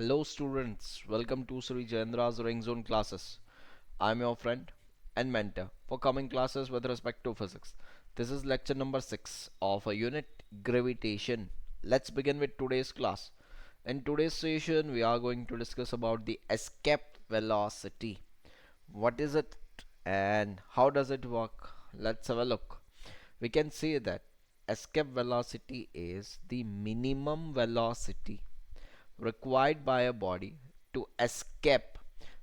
Hello students, welcome to Sri Jendra's Ring Zone classes. I'm your friend and mentor for coming classes with respect to physics. This is lecture number 6 of a unit Gravitation. Let's begin with today's class. In today's session we are going to discuss about the escape velocity. What is it and how does it work? Let's have a look. We can say that escape velocity is the minimum velocity required by a body to escape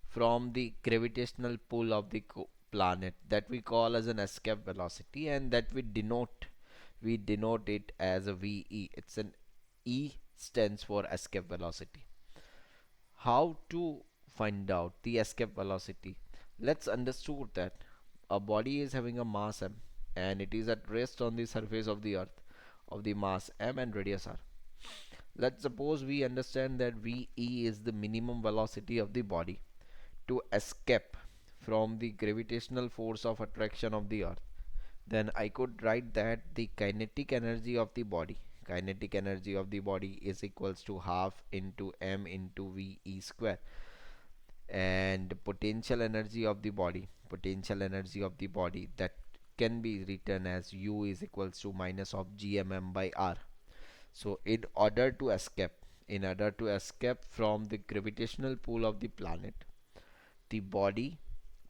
from the gravitational pull of the planet, that we call as an escape velocity, and that we denote it as a VE. It's an E stands for escape velocity. How to find out the escape velocity? Let's understand that a body is having a mass m and it is at rest on the surface of the earth of the mass m and radius r. Let's suppose we understand that VE is the minimum velocity of the body to escape from the gravitational force of attraction of the earth. Then I could write that the kinetic energy of the body is equals to half into m into VE square, and potential energy of the body that can be written as U is equals to minus of gmm by r. So in order to escape from the gravitational pull of the planet, the body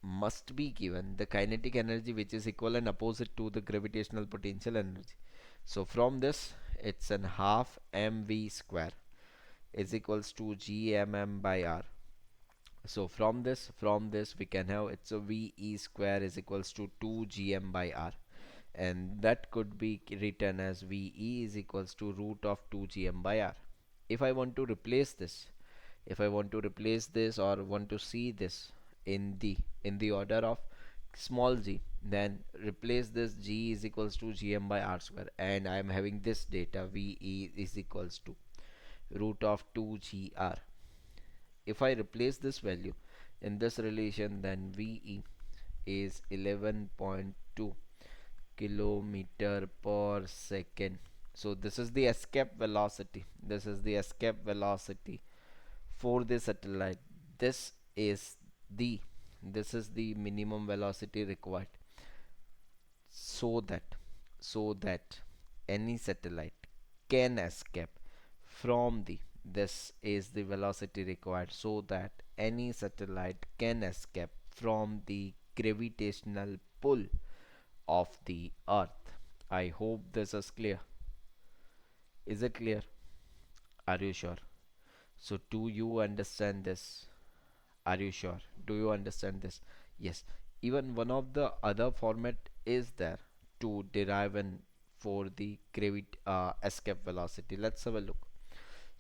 must be given the kinetic energy which is equal and opposite to the gravitational potential energy. So from this, it's an half mv square is equals to gmm by r. So from this we can have it's a ve square is equals to 2 gm by r, and that could be written as ve is equals to root of 2 gm by r. If I want to replace this, or want to see this in the order of small g, then replace this g is equals to gm by r square, and I am having this data ve is equals to root of 2 gr. If I replace this value in this relation, then ve is 11.2 kilometer per second. So this is the escape velocity for the satellite. This is the this is the minimum velocity required, so that any satellite can escape from the this is the velocity required so that any satellite can escape from the gravitational pull of the earth. I hope this is clear. Is it clear? Are you sure? So do you understand this? Are you sure? Do you understand this? Yes. Even one of the other format is there to derive and for the escape velocity. Let's have a look.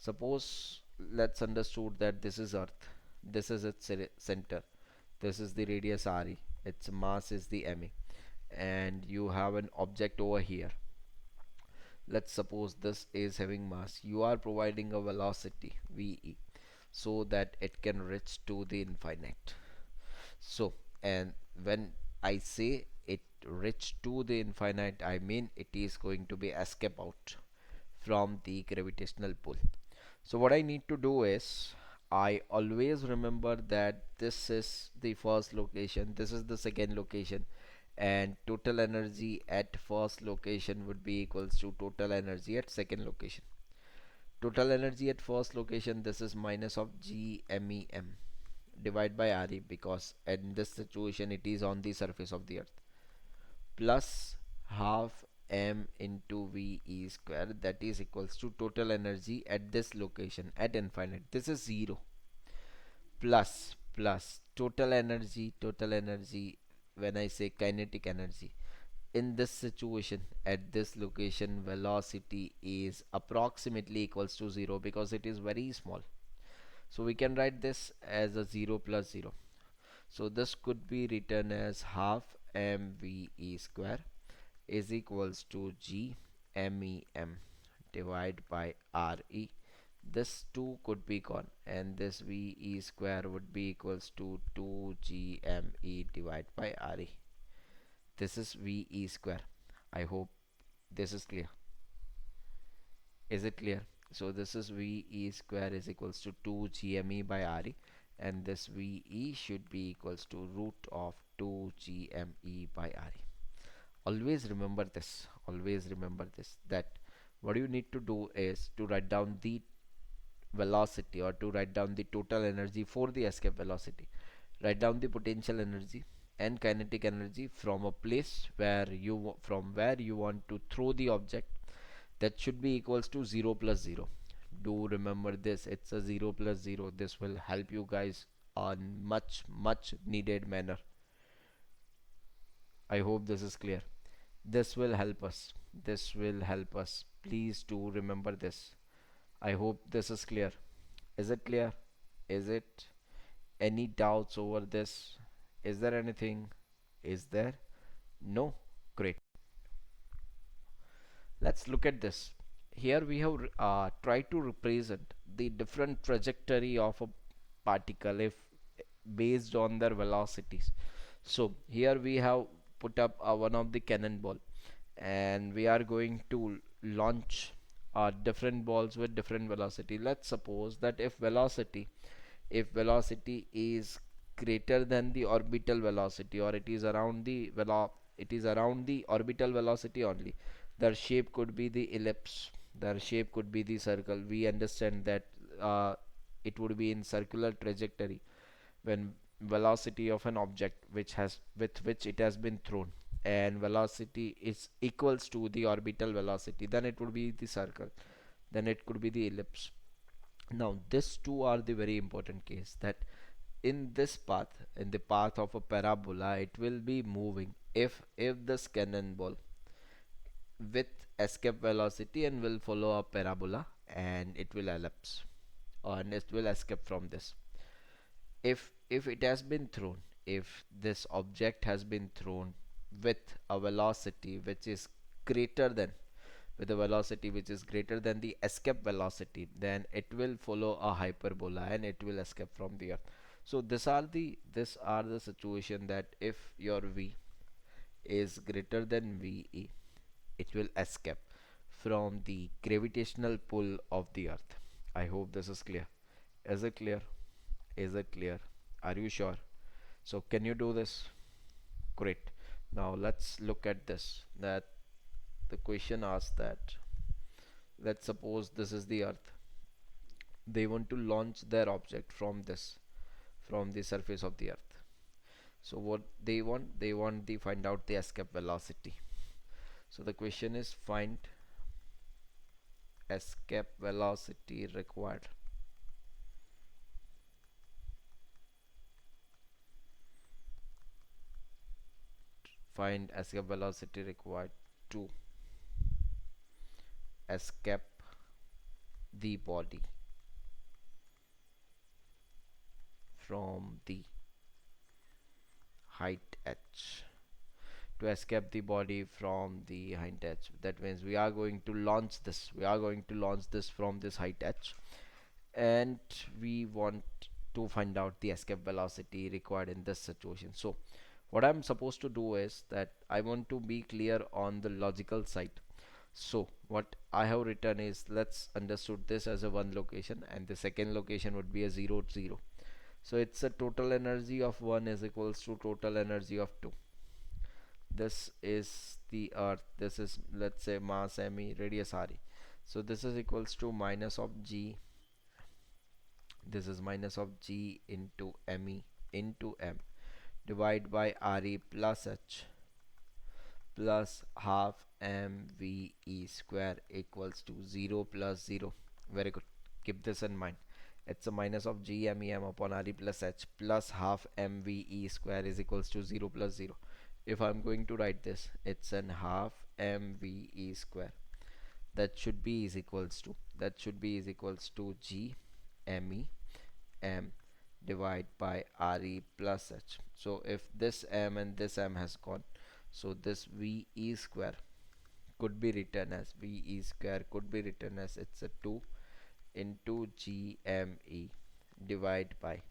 Suppose let's understood that this is Earth. This is its center. This is the radius RE. Its mass is the ME. And you have an object over here. Let's suppose this is having mass. You are providing a velocity VE so that it can reach to the infinite. So, and when I say it reach to the infinite, I mean it is going to be escape out from the gravitational pull. So what I need to do is, I always remember that this is the first location, this is the second location, and total energy at first location would be equals to total energy at second location. Total energy at first location, this is minus of gmem divide by re, because in this situation it is on the surface of the earth, plus half m into ve square, that is equals to total energy at this location at infinite, this is 0, plus total energy when I say kinetic energy in this situation at this location, velocity is approximately equals to 0 because it is very small. So we can write this as a 0 plus 0. So this could be written as half mve square is equals to g mem divided by re. This 2 could be gone, and this ve square would be equals to 2 gme divided by re. This is ve square. I hope this is clear. Is it clear? So this is VE square is equals to 2 GME by RE, and this VE should be equals to root of 2 GME by RE. Always remember this. Always remember this. That what you need to do is to write down the velocity, or to write down the total energy for the escape velocity. Write down the potential energy and kinetic energy from a place where from where you want to throw the object. That should be equals to 0 plus 0. Do remember this, it's a 0 plus 0. This will help you guys on much needed manner. I hope this is clear. This will help us. This will help us. Please do remember this. I hope this is clear. Is it clear? Is it any doubts over this? Is there anything? Is there? No? Great. Let's look at this. Here we have tried to represent the different trajectory of a particle if based on their velocities. So here we have put up one of the cannonball, and we are going to launch different balls with different velocity. Let's suppose that if velocity is greater than the orbital velocity, or it is around the orbital velocity only, their shape could be the ellipse, their shape could be the circle. We understand that uh, it would be in circular trajectory when velocity of an object with which it has been thrown, and velocity is equals to the orbital velocity, then it would be the circle, then it could be the ellipse. Now these two are the very important case, that in this path, in the path of a parabola, it will be moving if this cannonball with escape velocity and will follow a parabola, and it will ellipse, and it will escape from this. If it has been thrown, if this object has been thrown with a velocity which is greater than with a velocity which is greater than the escape velocity, then it will follow a hyperbola and it will escape from the earth. So these are the situation that if your v is greater than ve, it will escape from the gravitational pull of the earth. I hope this is clear. Is it clear? Is it clear? Are you sure? So can you do this? Great. Now let's look at this. That the question asks that, let's suppose this is the earth. They want to launch their object from the surface of the earth. So what they want to find out the escape velocity. So the question is, find escape velocity required. Find escape velocity required to escape the body from the height h. To escape the body from the height h, that means we are going to launch this from this height h, and we want to find out the escape velocity required in this situation. So what I'm supposed to do is that I want to be clear on the logical side. So what I have written is, let's understood this as a one location, and the second location would be a 0 0. So it's a total energy of 1 is equals to total energy of 2. This is the earth, this is, let's say, mass me, radius re. So this is equals to minus of g, this is minus of g into me into m, divide by re plus h, plus half mve square equals to 0 plus 0. Very good, keep this in mind. It's a minus of g mem upon re plus h plus half mve square is equals to 0 plus 0. If I'm going to write this, it's an half mve square. That should be is equals to g me m divide by re plus h. So if this m and this m has gone, so this ve square could be written as it's a 2 into gme divide by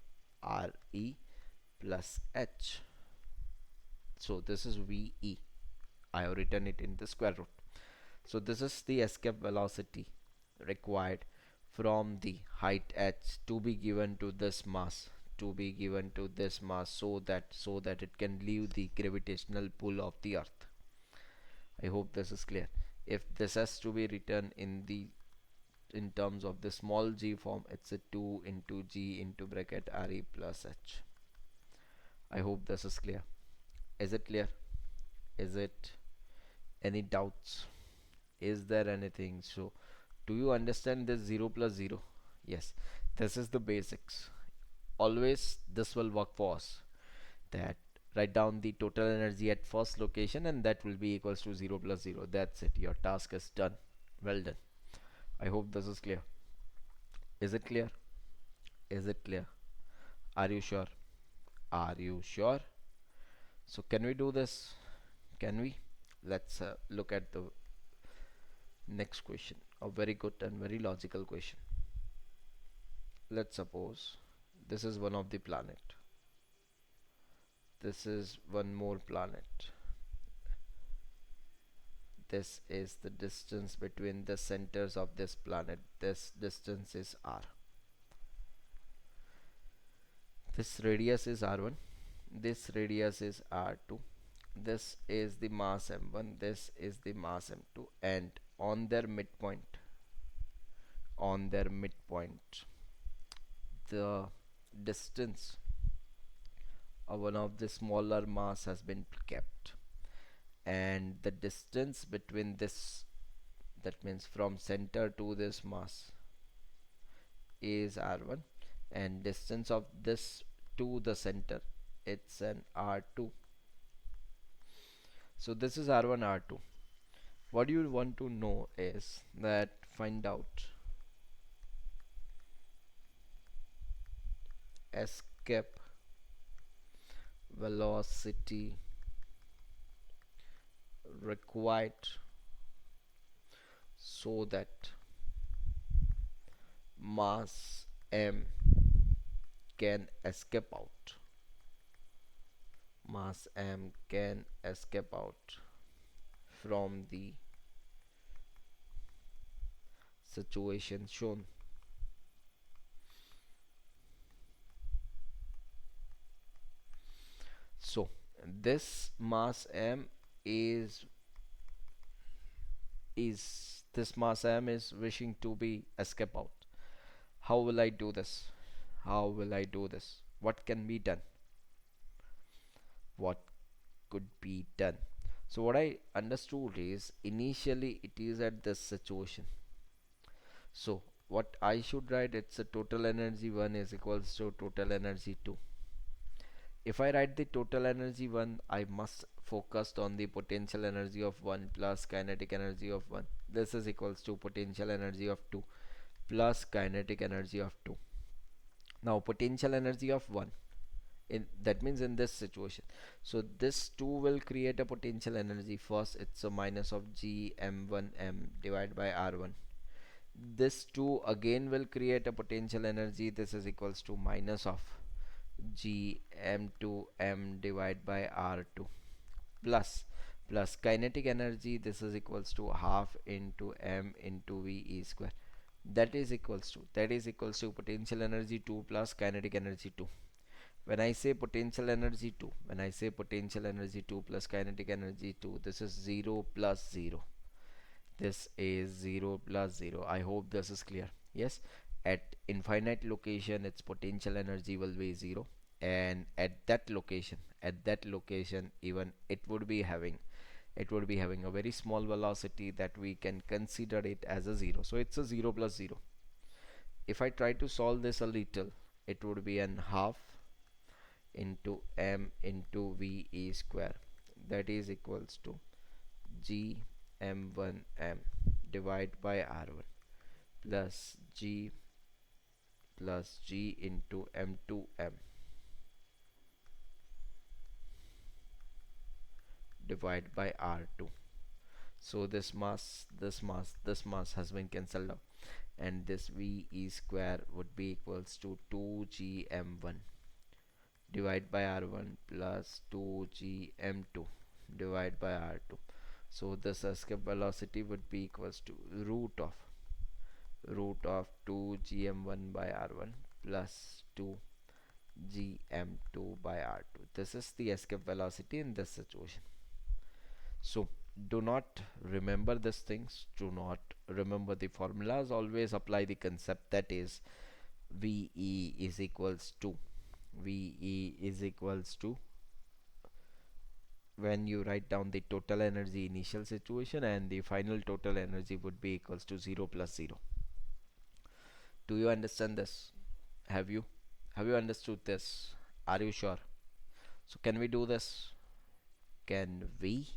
re plus h. So this is ve, I have written it in the square root. So this is the escape velocity required from the height h to be given to this mass, so that it can leave the gravitational pull of the earth. I hope this is clear. If this has to be written in terms of the small g form, it's a 2 into g into bracket re plus h. I hope this is clear. Is it clear? Is it any doubts? Is there anything? So do you understand this 0 plus 0? Yes, this is the basics. Always this will work for us. That write down the total energy at first location and that will be equals to 0 plus 0. That's it. Your task is done. Well done. I hope this is clear. Is it clear? Is it clear? Are you sure? Are you sure? So can we do this? Can we? Let's look at the next question. A very good and very logical question. Let's suppose this is one of the planet. This is one more planet. This is the distance between the centers of this planet. This distance is r. This radius is r1. This radius is r2. This is the mass m1. This is the mass m2. And on their midpoint, the distance of one of the smaller mass has been kept, and the distance between this, that means from center to this mass, is r1, and distance of this to the center, it's an r2. So this is r1, r2. What you want to know is that find out escape velocity required so that mass m can escape out. Mass m can escape out from the situation shown. So this mass m is this mass m is wishing to be escape out. How will I do this? How will I do this? What can be done? What could be done? So what I understood is initially it is at this situation. So what I should write, it's a total energy 1 is equals to total energy 2. If I write the total energy 1, I must focus on the potential energy of 1 plus kinetic energy of 1. This is equals to potential energy of 2 plus kinetic energy of 2. Now potential energy of 1, in that means in this situation, so this 2 will create a potential energy. First it's a minus of g m1 m divided by r1. This 2 again will create a potential energy. This is equals to minus of g m2 m divided by r2 plus kinetic energy. This is equals to half into m into v e square. That is equals to potential energy 2 plus kinetic energy 2. When I say potential energy 2 plus kinetic energy 2, this is 0 plus 0. This is 0 plus 0. I hope this is clear. Yes, at infinite location its potential energy will be 0, and at that location even it would be having a very small velocity that we can consider it as a 0. So it's a 0 plus 0. If I try to solve this a little, it would be an half into m into v e square. That is equals to g m1 m divided by r1 plus g into m2 m divided by r2. So this mass has been cancelled out, and this v e square would be equals to 2g m1 divided by r1 plus 2g m2 divided by r2. So this escape velocity would be equals to root of root of 2 gm1 by r1 plus 2 gm2 by r2. This is the escape velocity in this situation. So do not remember these things, do not remember the formulas, always apply the concept, that is VE is equals to VE is equals to when you write down the total energy initial situation, and the final total energy would be equals to 0 plus 0. Do you understand this? Have you? Have you understood this? Are you sure? So can we do this? Can we?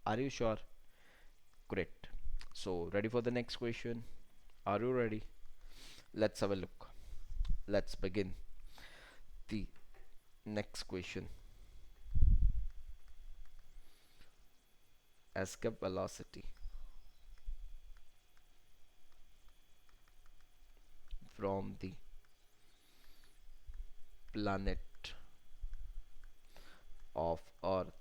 Are you sure? Great. So ready for the next question? Are you ready? Let's have a look. Let's begin the next question. Escape velocity from the planet of Earth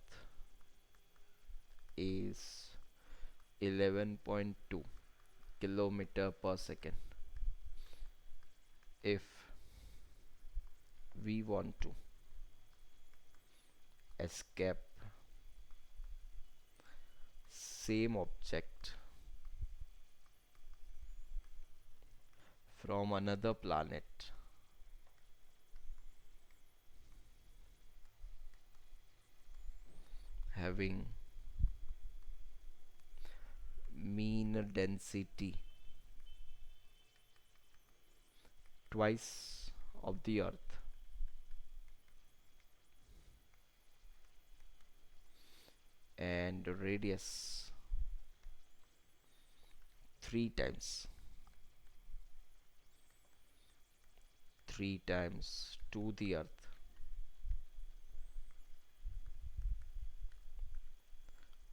is 11.2 kilometer per second. If we want to escape same object from another planet having mean density twice of the Earth and radius 3 times 3 times to the Earth,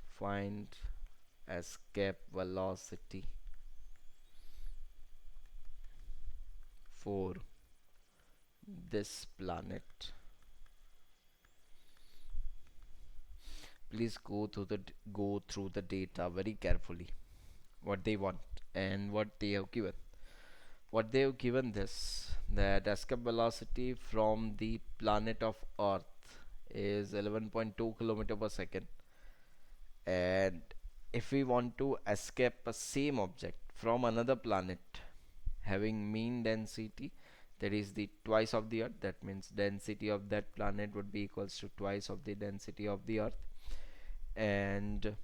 find escape velocity for this planet. Please go through the data very carefully, what they want and what they have given. What they have given this, that escape velocity from the planet of Earth is 11.2 kilometer per second, and if we want to escape a same object from another planet having mean density, that is the twice of the Earth, that means density of that planet would be equals to twice of the density of the Earth, and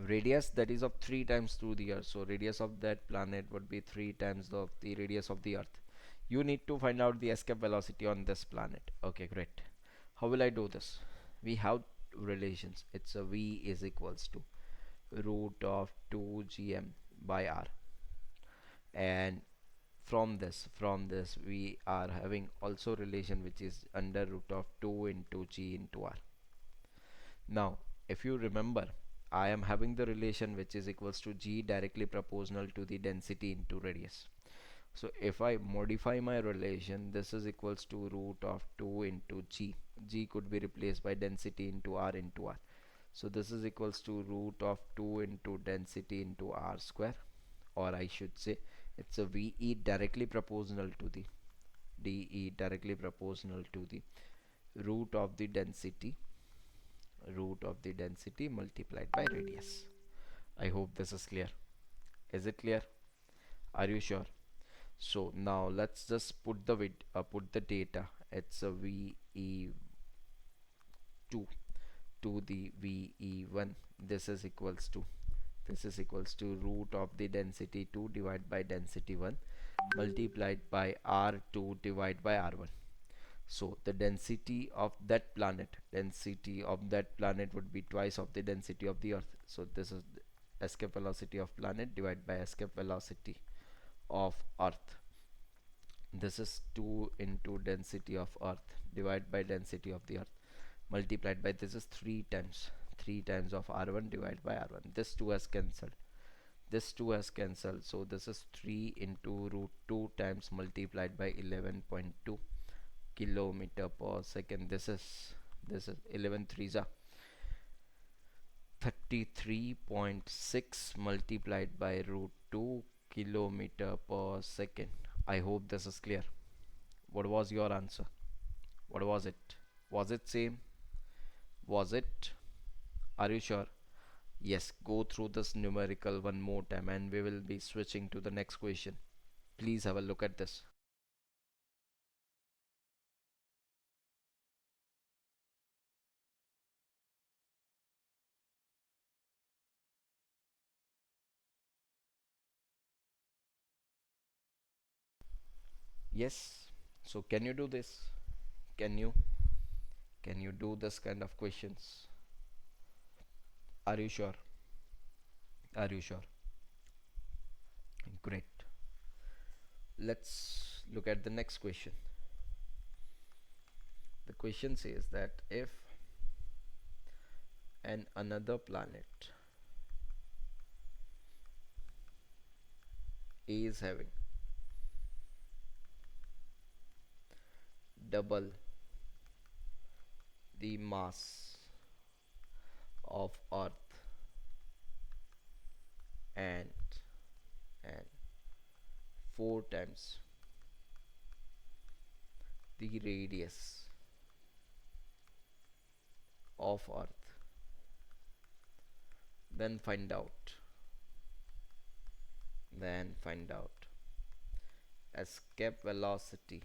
radius that is of 3 times through the Earth, so radius of that planet would be 3 times of the radius of the Earth. You need to find out the escape velocity on this planet. Okay, great. How will I do this? We have relations. It's a V is equals to root of 2 gm by r, and from this we are having also relation which is under root of 2 into g into r. Now if you remember, I am having the relation which is equals to g directly proportional to the density into radius. So if I modify my relation, this is equals to root of 2 into g. G could be replaced by density into r into r. So this is equals to root of 2 into density into r square, or I should say it's a VE directly proportional to the DE directly proportional to the root of the density multiplied by radius. I hope this is clear. Is it clear? Are you sure? So now let's just put the data. It's a VE2 to the VE1. This is equals to root of the density 2 divided by density 1 multiplied by R2 divided by R1. So the density of that planet would be twice of the density of the Earth. So this is the escape velocity of planet divided by escape velocity of Earth. This is 2 into density of Earth divided by density of the Earth multiplied by, this is 3 times of R1 divided by R1. This 2 has cancelled. So this is 3 into root 2 times multiplied by 11.2 kilometer per second. This is 11 threes are 33.6 multiplied by root 2 kilometer per second. I hope this is clear. What was your answer? What was it? Was it same? Was it? Are you sure? Yes, go through this numerical one more time and we will be switching to the next question. Please have a look at this. Yes. So can you do this? Can you? Can you do this kind of questions? Are you sure? Are you sure? Great. Let's look at the next question. The question says that if an another planet is having double the mass of Earth and and four times the radius of Earth, then find out escape velocity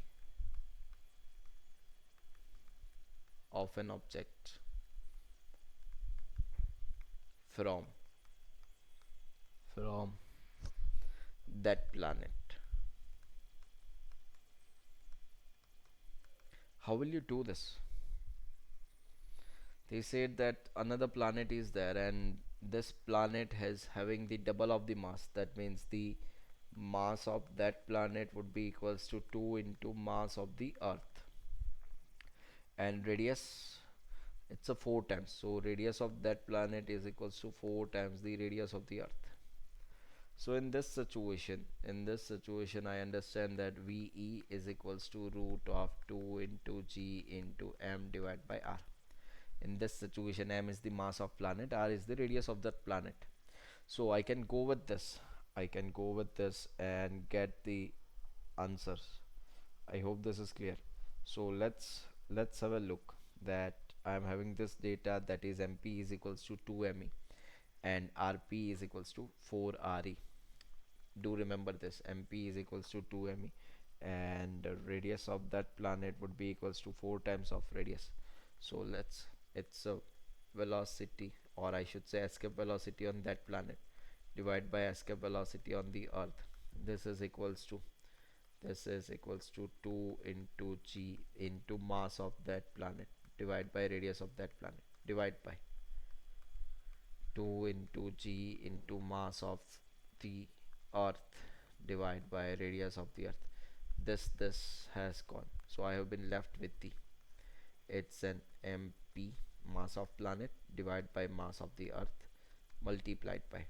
of an object from from that planet. How will you do this? They said that another planet is there and this planet has having the double of the mass. That means the mass of that planet would be equals to 2 into mass of the Earth, and radius, it's a 4 times, so radius of that planet is equals to 4 times the radius of the Earth. So in this situation I understand that VE is equals to root of 2 into G into M divided by R. In this situation, M is the mass of planet, R is the radius of that planet. So I can go with this. I can go with this and get the answers. I hope this is clear. So let's have a look that I am having this data, that is MP is equals to 2ME and RP is equals to 4RE. Do remember this, MP is equals to 2ME and the radius of that planet would be equals to 4 times of radius. So it's a velocity, or I should say escape velocity on that planet divided by escape velocity on the Earth. This is equals to this is equals to 2 into G into mass of that planet divided by radius of that planet, divide by 2 into G into mass of the Earth divided by radius of the Earth. This has gone, so I have been left with the, it's an MP mass of planet divided by mass of the Earth multiplied by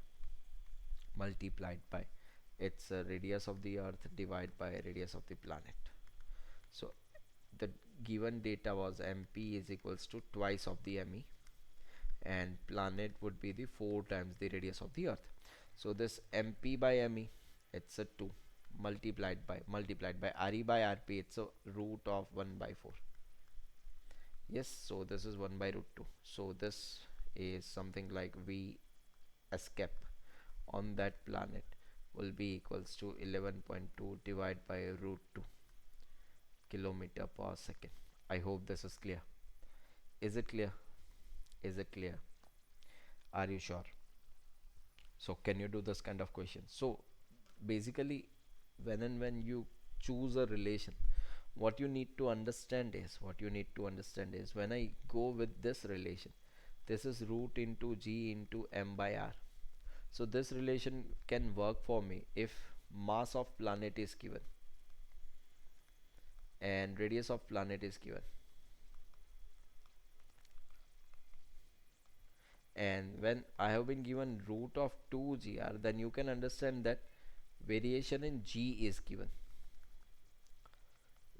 its radius of the Earth divided by radius of the planet. So the given data was MP is equals to twice of the ME and planet would be the 4 times the radius of the Earth. So this MP by ME, it's a 2 multiplied by RE by RP, it's a root of 1 by 4. Yes, so this is 1 by root 2. So this is something like V escape on that planet will be equals to 11.2 divided by root 2 kilometer per second. I hope this is clear. Is it clear? Is it clear? Are you sure? So can you do this kind of question? So basically, when you choose a relation, what you need to understand is when I go with this relation, this is root into G into M by R. So this relation can work for me if mass of planet is given and radius of planet is given, and when I have been given root of 2gr, then you can understand that variation in G is given.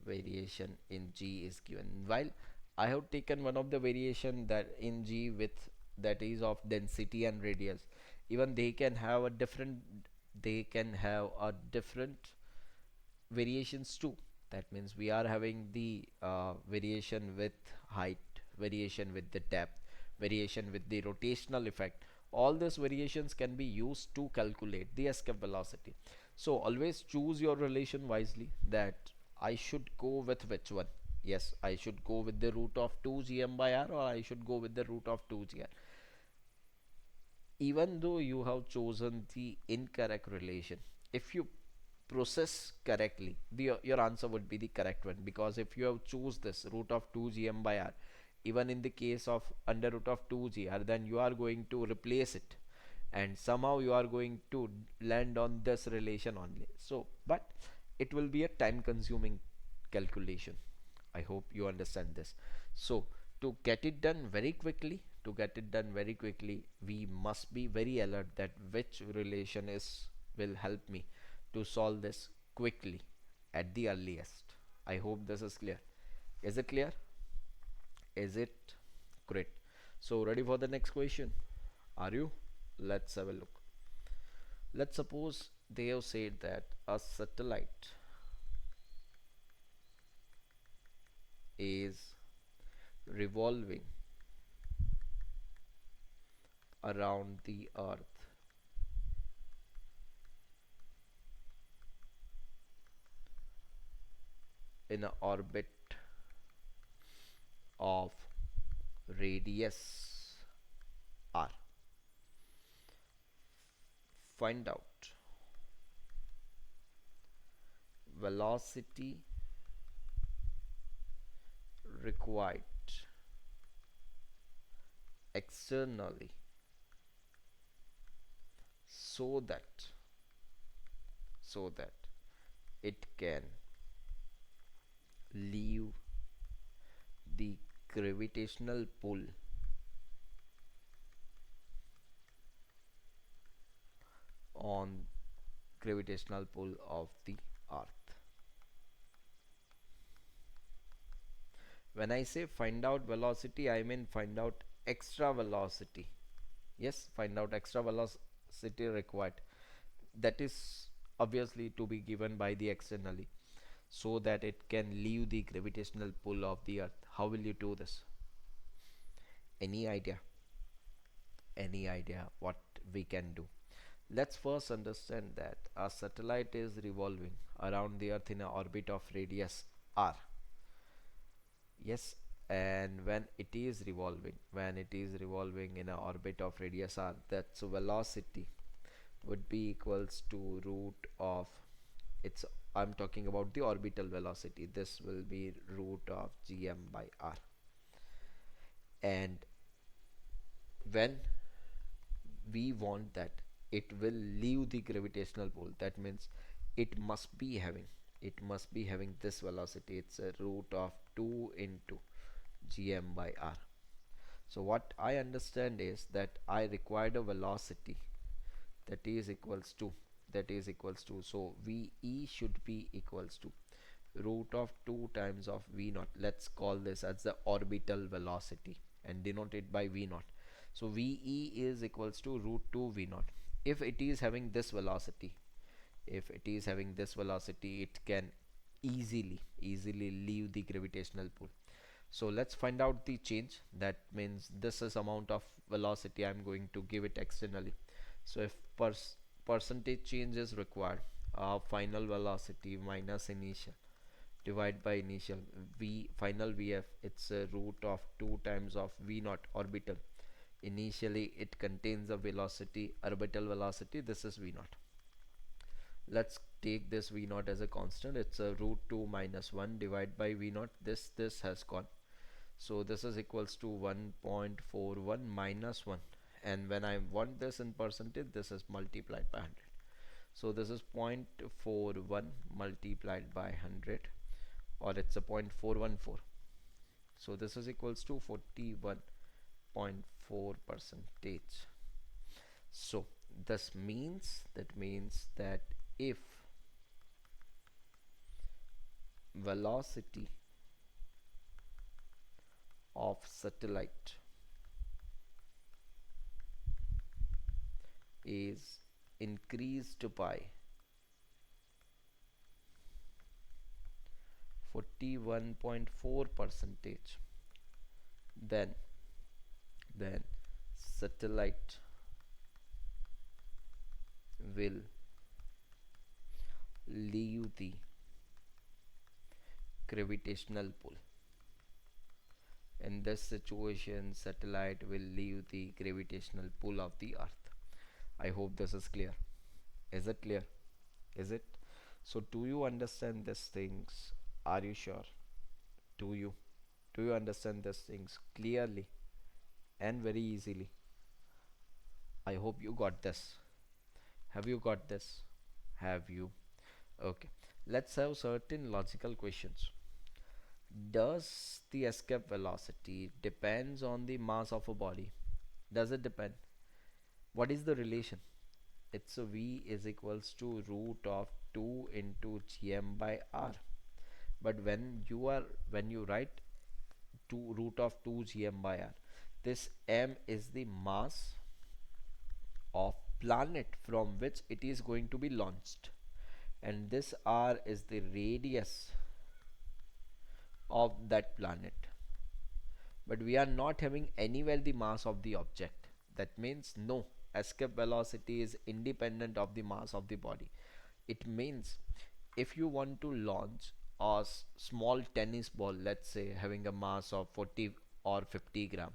Variation in G is given, while I have taken one of the variation that in G with, that is of density and radius. Even they can have a different they can have a different variations too. That means we are having the variation with height, variation with the depth, variation with the rotational effect. All these variations can be used to calculate the escape velocity. So always choose your relation wisely, that I should go with which one. Yes, I should go with the root of 2 gm by r, or I should go with the root of 2 gr. Even though you have chosen the incorrect relation, if you process correctly, your answer would be the correct one, because if you have choose this root of 2 gm by r, even in the case of under root of 2 gr, then you are going to replace it, and somehow you are going to land on this relation only. So but it will be a time consuming calculation. I hope you understand this. So to get it done very quickly, we must be very alert that which relation is will help me to solve this quickly at the earliest. I hope this is clear. Is it clear? Is it? Great. So ready for the next question? Are you? Let's have a look. Let's suppose they have said that a satellite is revolving around the earth in an orbit of radius r. Find out velocity required externally so that so that it can leave the gravitational pull on gravitational pull of the earth. When I say find out velocity, I mean find out extra velocity. Yes, find out extra velocity required, that is obviously to be given by the externally, so that it can leave the gravitational pull of the earth. How will you do this? Any idea? Any idea what we can do? Let's first understand that a satellite is revolving around the earth in an orbit of radius r. Yes, and when it is revolving in an orbit of radius r, that's velocity would be equals to root of its, I'm talking about the orbital velocity, this will be root of gm by r. And when we want that it will leave the gravitational pull, that means it must be having this velocity, it's a root of 2 into gm by r. So what I understand is that I required a velocity that is equals to so ve should be equals to root of 2 times of v naught. Let's call this as the orbital velocity and denote it by v naught. So ve is equals to root 2 v naught. If it is having this velocity, it can easily leave the gravitational pull. So let's find out the change. That means this is amount of velocity I'm going to give it externally. So if percentage change is required, final velocity minus initial divide by initial v final vf, it's a root of 2 times of v naught orbital. Initially it contains a velocity, orbital velocity, this is v naught. Let's take this v naught as a constant, it's a root 2 minus 1 divide by v naught, this has gone. So this is equals to 1.41 minus 1, and when I want this in percentage, this is multiplied by 100. So this is 0.41 multiplied by 100, or it's a 0.414. So this is equals to 41.4 percentage. So this means that if velocity of satellite is increased by 41.4 percentage, then then satellite will leave the gravitational pull. In this situation, satellite will leave the gravitational pull of the earth. I hope this is clear. Is it clear? Is it? So do you understand these things? Are you sure? Do you? Do you understand these things clearly and very easily? I hope you got this. Have you got this? Have you? Okay. Let's have certain logical questions. Does the escape velocity depends on the mass of a body? Does it depend? What is the relation? It's a v is equals to root of 2 into gm by r. But when you write 2 root of 2 gm by r, this m is the mass of planet from which it is going to be launched, and this r is the radius of that planet. But we are not having anywhere the mass of the object. That means no, escape velocity is independent of the mass of the body. It means if you want to launch a small tennis ball, let's say having a mass of 40 or 50 gram,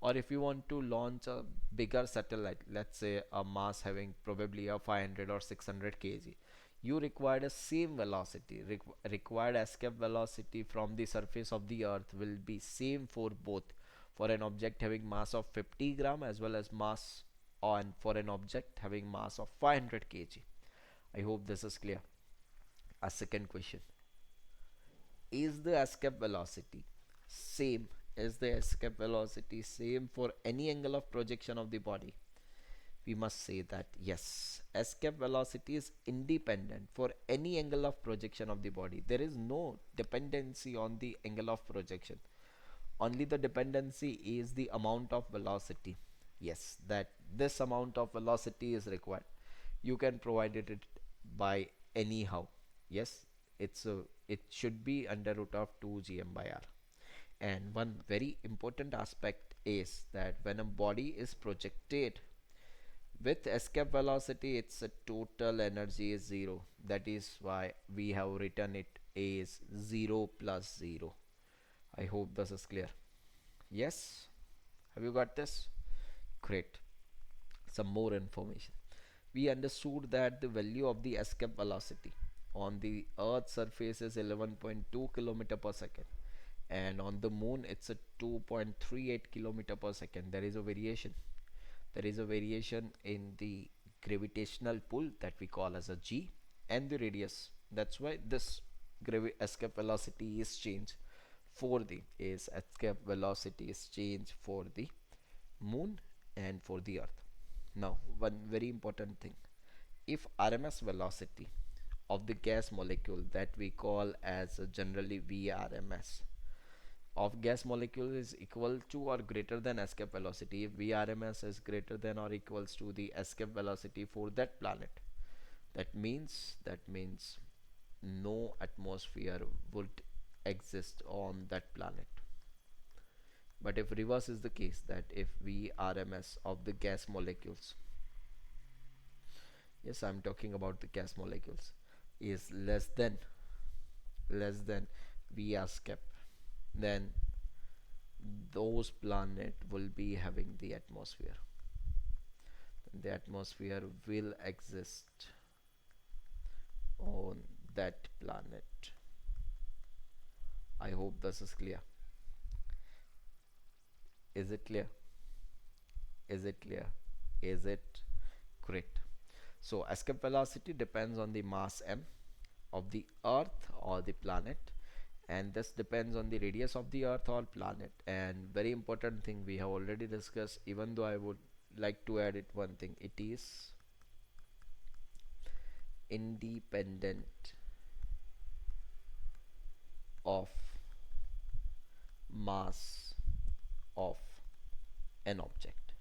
or if you want to launch a bigger satellite, let's say a mass having probably a 500 or 600 kg, you require a same velocity. Required escape velocity from the surface of the earth will be same for both, for an object having mass of 50 gram as well as mass on for an object having mass of 500 kg. I hope this is clear. A second question: is the escape velocity same? Is the escape velocity same for any angle of projection of the body? We must say that yes, escape velocity is independent for any angle of projection of the body. There is no dependency on the angle of projection. Only the dependency is the amount of velocity. Yes, that this amount of velocity is required. You can provide it by anyhow. Yes, it should be under root of 2 gm by r. And one very important aspect is that when a body is projected with escape velocity, its total energy is zero. That is why we have written it as 0 plus 0. I hope this is clear. Yes, have you got this? Great. Some more information. We understood that the value of the escape velocity on the earth's surface is 11.2 kilometer per second, and on the moon it's a 2.38 kilometer per second. There is a variation. There is a variation in the gravitational pull that we call as a g, and the radius. That's why this escape velocity is changed for the escape velocity is changed for the moon and for the earth. Now one very important thing: if RMS velocity of the gas molecule that we call as generally VRMS of gas molecule is equal to or greater than escape velocity, if VRMS is greater than or equals to the escape velocity for that planet, that means no atmosphere would exist on that planet. But if reverse is the case, that if VRMS of the gas molecules, yes, I'm talking about the gas molecules, is less than V escape, then those planet will be having the atmosphere. The atmosphere will exist on that planet. I hope this is clear. Is it clear? Is it clear? Is it correct? So escape velocity depends on the mass m of the earth or the planet, and this depends on the radius of the earth or planet. And very important thing we have already discussed, even though I would like to add it one thing: it is independent of mass of an object.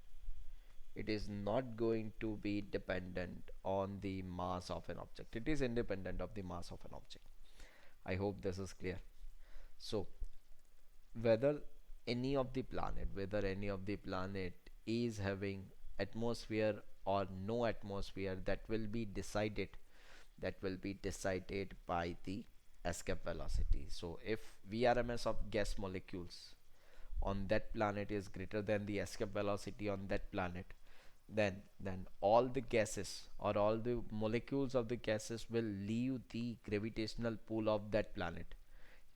It is not going to be dependent on the mass of an object. It is independent of the mass of an object. I hope this is clear. So whether whether any of the planet is having atmosphere or no atmosphere, that will be decided by the escape velocity. So if vrms of gas molecules on that planet is greater than the escape velocity on that planet, then all the gases or all the molecules of the gases will leave the gravitational pull of that planet.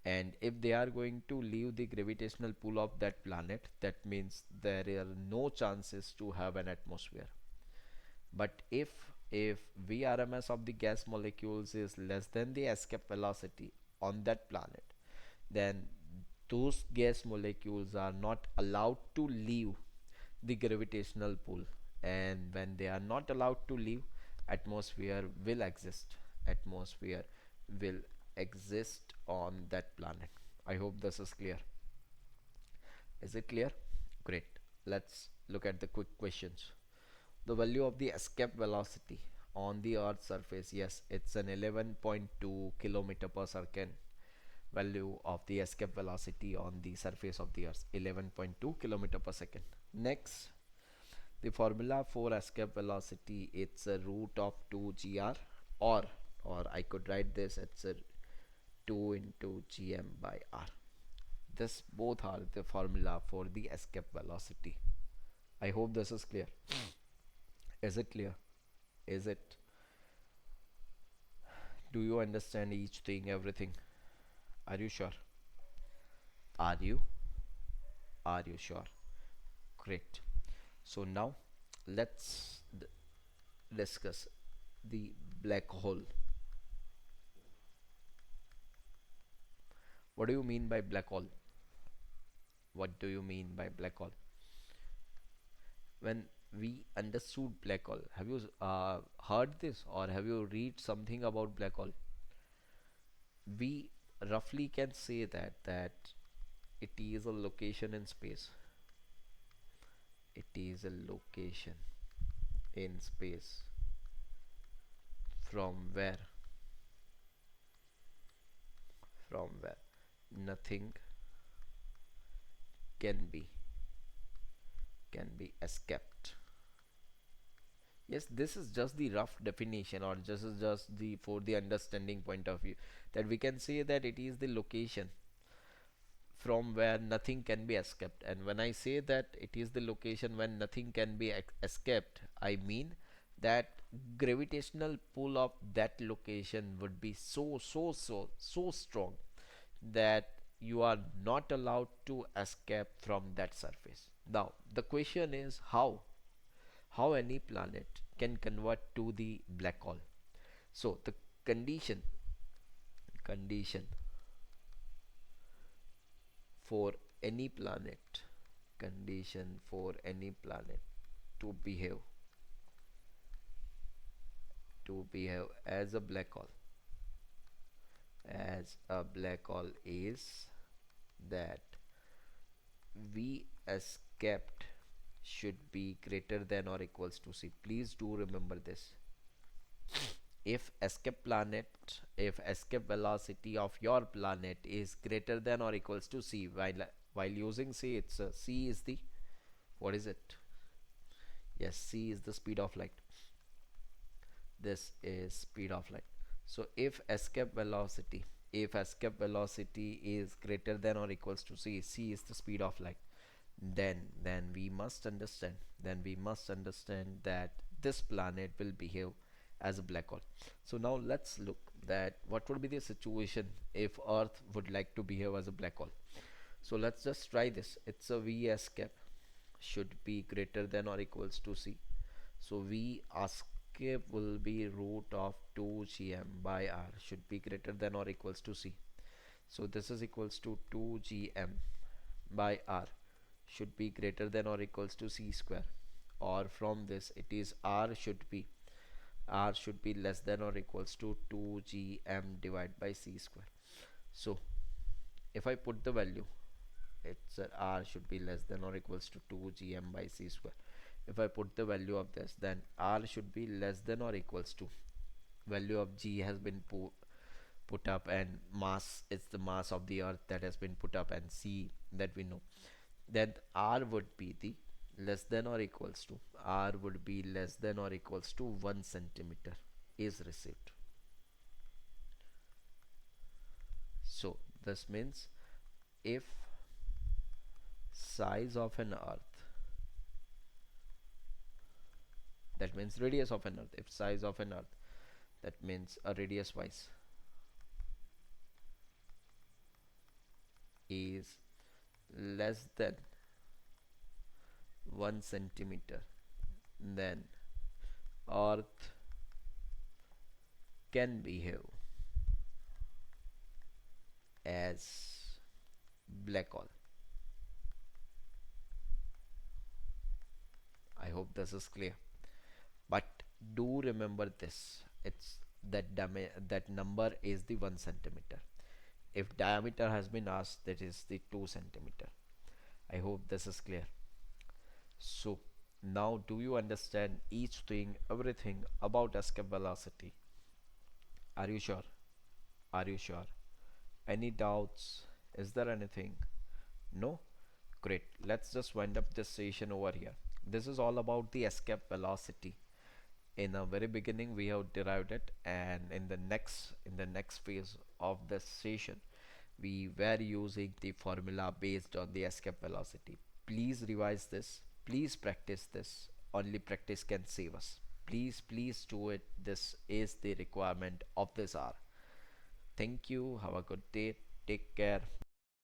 And if they are going to leave the gravitational pull of that planet, that means there are no chances to have an atmosphere. But if vrms of the gas molecules is less than the escape velocity on that planet, then those gas molecules are not allowed to leave the gravitational pull. And when they are not allowed to leave, atmosphere will exist. Atmosphere will exist on that planet. I hope this is clear. Is it clear? Great. Let's look at the quick questions. The value of the escape velocity on the earth's surface, yes, it's an 11.2 kilometer per second. Value of the escape velocity on the surface of the earth, 11.2 kilometer per second. Next, the formula for escape velocity, it's a root of 2 gr, or I could write this, it's a 2 into gm by r. This both are the formula for the escape velocity. I hope this is clear. Is it clear? Is it? Do you understand each thing, everything? Are you sure? Are you? Are you sure? Great. So now let's discuss the black hole. What do you mean by black hole? What do you mean by black hole? When we understood black hole, have you heard this or have you read something about black hole? We roughly can say that it is a location in space. It is a location in space from where nothing can be escaped. Yes, this is just the rough definition, or this is just the for the understanding point of view, that we can say that it is the location from where nothing can be escaped. And when I say that it is the location when nothing can be escaped, I mean that gravitational pull of that location would be so strong that you are not allowed to escape from that surface. Now the question is how any planet can convert to the black hole. So the condition condition for any planet condition for any planet to behave as a black hole is that V escaped should be greater than or equals to C. Please do remember this. If escape velocity of your planet is greater than or equals to C, while using C, it's C is the, what is it? Yes, C is the speed of light. This is speed of light. So if escape velocity is greater than or equals to C, C is the speed of light, then we must understand that this planet will behave as a black hole. So now let's look that what would be the situation if earth would like to behave as a black hole. So let's just try this. It's a V escape should be greater than or equals to C. So V escape will be root of 2gm by r should be greater than or equals to C. So this is equals to 2gm by r should be greater than or equals to C square, or from this it is r should be less than or equals to 2gm divided by C square. So if I put the value, it's r should be less than or equals to 2gm by C square. if I put the value of this, then r should be less than or equals to value of g has been put up, and mass is the mass of the earth that has been put up, and c that we know, then r would be the less than or equals to, r would be less than or equals to 1 centimeter is received. So this means if size of an earth, that means radius of an earth, if size of an earth, that means a radius wise is less than 1 centimeter, then earth can behave as black hole. I hope this is clear. But do remember this. It's that number is the 1 centimeter. If diameter has been asked, that is the 2 centimeter. I hope this is clear. So now do you understand each thing, everything about escape velocity? Are you sure? Are you sure? Any doubts? Is there anything? No? Great. Let's just wind up this session over here. This is all about the escape velocity. In the very beginning we have derived it, and in the next phase of this session we were using the formula based on the escape velocity. Please revise this, please practice this. Only practice can save us. Please do it. This is the requirement of this hour. Thank you, have a good day, take care.